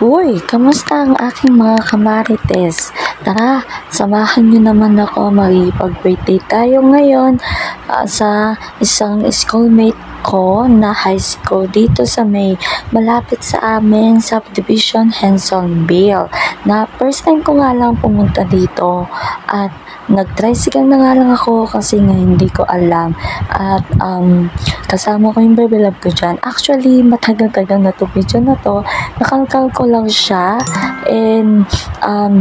Uy, kamusta ang aking mga kamarites? Tara, samahan niyo naman ako, makipag-birthday tayo ngayon sa isang schoolmate ko na high school dito sa may malapit sa amin, subdivision Hensonville. Na first time ko nga lang pumunta dito at nag-tricycle na nga lang ako kasi nga hindi ko alam at kasama ko yung baby love ko dyan. Actually, matagal-tagal na to video na to. Nakalkal ko lang siya and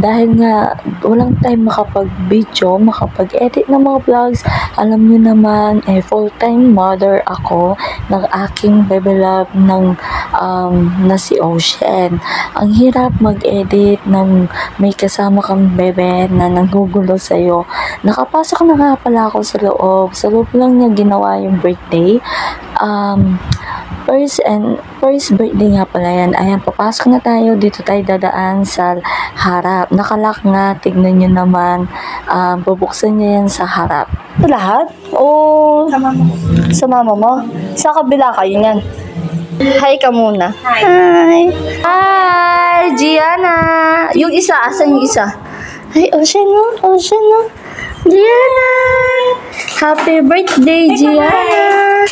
dahil nga walang time makapag-video, makapag-edit ng mga vlogs, alam niyo naman, full-time mother ako ng aking baby love na si Ocean. Ang hirap mag-edit ng may kasama kang bebe na nanggugulo sa'yo. Nakapasok na nga pala ako sa loob. Sa loob lang niya ginawa yung birthday. First birthday nga pala yan. Ayan, papasok na tayo. Dito tayo dadaan sa harap. Nakalak nga. Tignan nyo naman. Bubuksan niya yan sa harap. Lahat? O sa mama mo? Sa kabila kayo niyan. Hi ka muna. Hi. Hi, Gianna. Yung isa, asan yung isa? Ay, Ocean no? Gianna. Happy birthday, Gianna.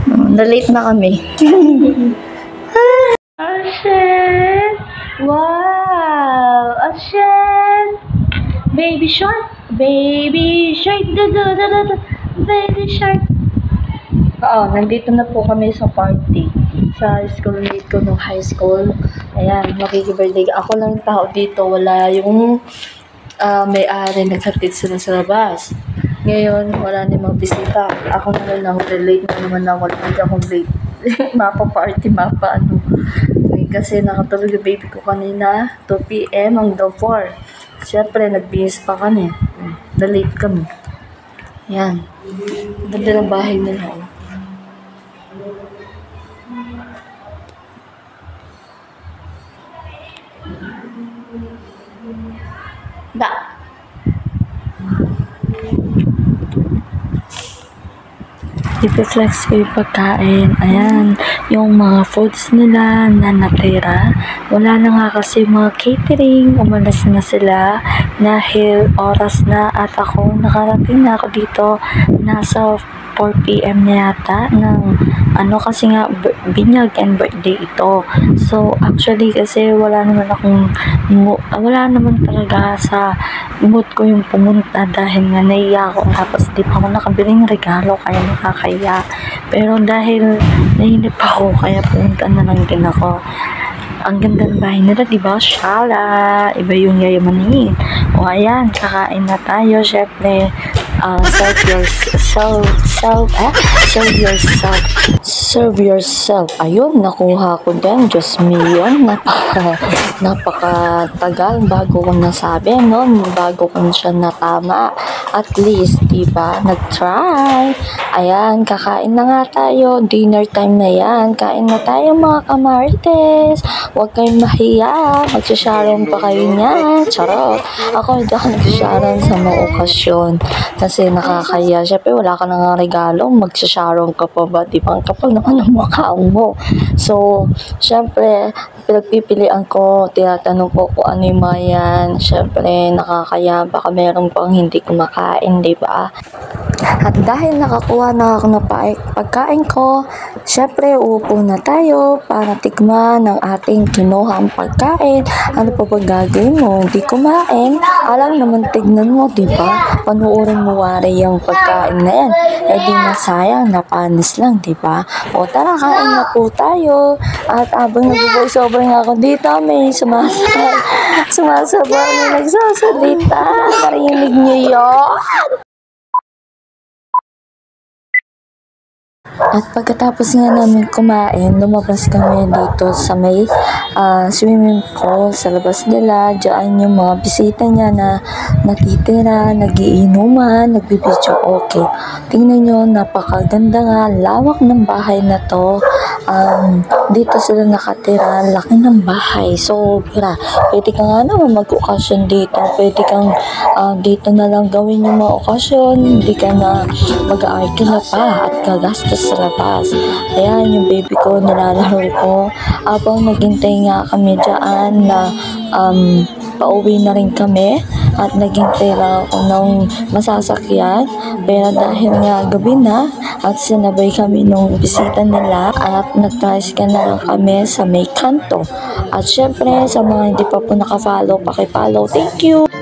Na-late na kami. Ocean. Wow. Ocean. Baby shark. Baby shark. Baby shark. Oo, nandito na po kami sa party. Sa schoolmate ko nung high school. Ayan, makikibirthday. Ako lang yung tao dito. Wala yung may-ari. Naghatid sila sa labas. Ngayon, wala na mga bisita. Ako naman ako. Late na naman ako. Hindi ako late. Mapa-party, mapa-ano. Kasi nakatulog yung baby ko kanina. 2 p.m. hanggang 4. Siyempre, nagbihis pa kami. Na-late kami. Ayan. Ganda ng bahay nila. Da. Ipiflex ko yung pagkain. Ayan, yung mga foods nila na natira. Wala na nga kasi mga catering. Umalas na sila dahil oras na at ako nakarating na ako dito. Nasa 4 p.m. na yata ng kasi nga binyag and birthday ito. So actually kasi wala naman talaga sa mood ko yung pumunta dahil nga naiya ako tapos di pa ako nakabiling regalo kaya nakakaya. Pero dahil nainip ako kaya pumunta na lang din ako. Ang ganda ng bahay nila, diba? Shala! Iba yung yayamanin. O ayan, kakain na tayo. Syempre, serve yourself. Ayun, nakuha ko din. Diyos me yun. Napakatagal bago ko nasabi, no? Bago ko siya natama. At least, diba? Nag-try. Ayan, kakain na nga tayo. Dinner time na yan. Kain na tayo mga kamarites. Huwag kayong mahiya. Magsasharon pa kayo niyan. Charot. Ako hindi ako nagsasharon sa mga okasyon. Kasi nakakaya. Siyempre, wala ka na nga regalo. Magsasharon ka pa ba? Diba? Ang kapal naman ng mukha mo. So, siyempre, pinagpipilian ko. Tinatanong ko kung ano yung mga yan. Siyempre, nakakaya. Baka meron pang hindi kumakain. Diba? At dahil nakakuha na ako ng pagkain ko, syempre uupo na tayo para tikman ng ating kinuhang pagkain. Ano pa ba gagawin mo? Hindi kumain. Alam naman, tignan mo, diba? Panuorin mo wari yung pagkain na yan. Eh di na sayang, napanis lang, diba? O tara, kain na po tayo. At abang nag-voiceover nga ako dito, may sumasabaw na nagsasalita. Narinig niyo yun? At pagkatapos nga namin kumain, lumabas kami dito sa may swimming pool sa labas nila. Diyan yung mga bisita niya na natitira, nagiinuman, nagbibidyo. Okay. Tingnan nyo, napakaganda nga, lawak ng bahay na to. dito sila nakatira, laki ng bahay, sobra. Pwede ka nga naman mag-okasyon dito, pwede kang dito na lang gawin yung mga okasyon, hindi ka na mag-aarkila pa at gagastos sa labas. Ayan, yung baby ko, nilalaro ko. Habang naghintay nga kami dyan na pauwi na rin kami at naghintay lang ako ng masasakyan. Pero dahil nga gabi na at sinabay kami nung bisita nila at nag-tricycle na lang kami sa may kanto. At syempre, sa mga hindi pa po nakafollow, paki-follow. Thank you!